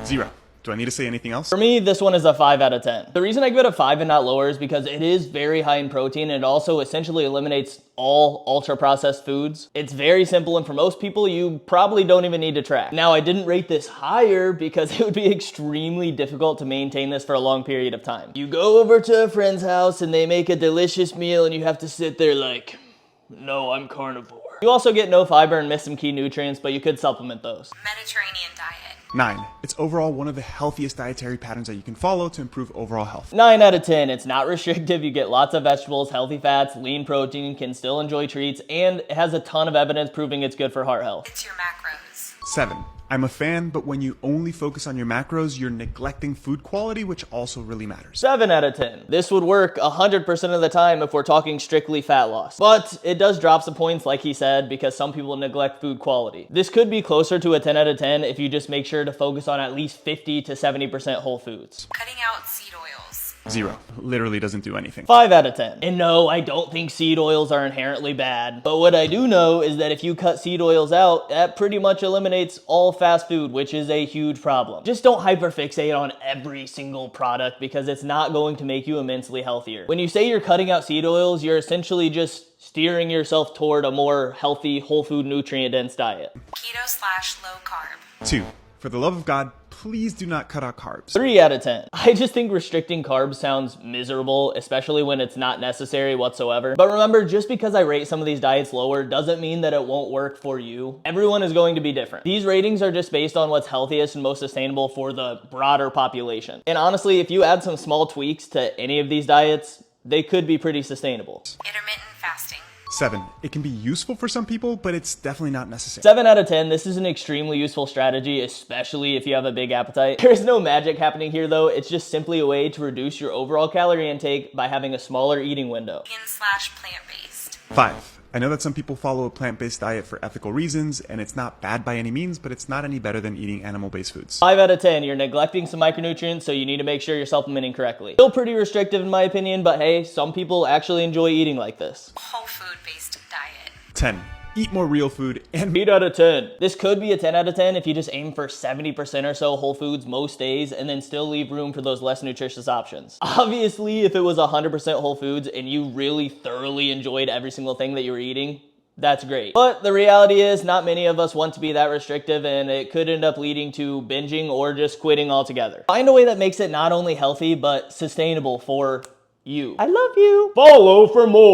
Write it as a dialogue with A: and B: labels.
A: 0. Do I need to say anything else?
B: For me, this one is a 5 out of 10. The reason I give it a 5 and not lower is because it is very high in protein and it also essentially eliminates all ultra-processed foods. It's very simple, and for most people, you probably don't even need to track. Now, I didn't rate this higher because it would be extremely difficult to maintain this for a long period of time. You go over to a friend's house and they make a delicious meal and you have to sit there like, no, I'm carnivore. You also get no fiber and miss some key nutrients, but you could supplement those.
C: Mediterranean diet.
A: 9. It's overall one of the healthiest dietary patterns that you can follow to improve overall health.
B: 9 out of 10. It's not restrictive. You get lots of vegetables, healthy fats, lean protein, can still enjoy treats, and it has a ton of evidence proving it's good for heart health.
C: It's your macros.
A: 7. I'm a fan, but when you only focus on your macros, you're neglecting food quality, which also really matters.
B: 7 out of 10. This would work 100% of the time if we're talking strictly fat loss. But it does drop some points, like he said, because some people neglect food quality. This could be closer to a 10 out of 10 if you just make sure to focus on at least 50 to 70% whole foods.
C: Cutting out seed oils.
A: 0. Literally doesn't do anything.
B: 5 out of 10. And no, I don't think seed oils are inherently bad. But what I do know is that if you cut seed oils out, that pretty much eliminates all fast food, which is a huge problem. Just don't hyperfixate on every single product because it's not going to make you immensely healthier. When you say you're cutting out seed oils, you're essentially just steering yourself toward a more healthy, whole food, nutrient-dense diet.
C: Keto/low carb.
A: 2. For the love of God, please do not cut out carbs.
B: 3 out of 10. I just think restricting carbs sounds miserable, especially when it's not necessary whatsoever. But remember, just because I rate some of these diets lower doesn't mean that it won't work for you. Everyone is going to be different. These ratings are just based on what's healthiest and most sustainable for the broader population. And honestly, if you add some small tweaks to any of these diets, they could be pretty sustainable.
C: Intermittent fasting.
A: 7. It can be useful for some people, but it's definitely not necessary.
B: 7 out of 10. This is an extremely useful strategy, especially if you have a big appetite. There is no magic happening here though. It's just simply a way to reduce your overall calorie intake by having a smaller eating window.
C: Vegan/plant-based.
A: 5. I know that some people follow a plant-based diet for ethical reasons, and it's not bad by any means, but it's not any better than eating animal-based foods.
B: 5 out of 10. You're neglecting some micronutrients, so you need to make sure you're supplementing correctly. Still pretty restrictive in my opinion, but hey, some people actually enjoy eating like this.
C: Whole food-based diet.
A: 10. Eat more real food and
B: 8 out of 10. This could be a 10 out of 10 if you just aim for 70% or so whole foods most days and then still leave room for those less nutritious options. Obviously, if it was 100% whole foods and you really thoroughly enjoyed every single thing that you were eating, that's great. But the reality is not many of us want to be that restrictive, and it could end up leading to binging or just quitting altogether. Find a way that makes it not only healthy, but sustainable for you. I love you. Follow for more.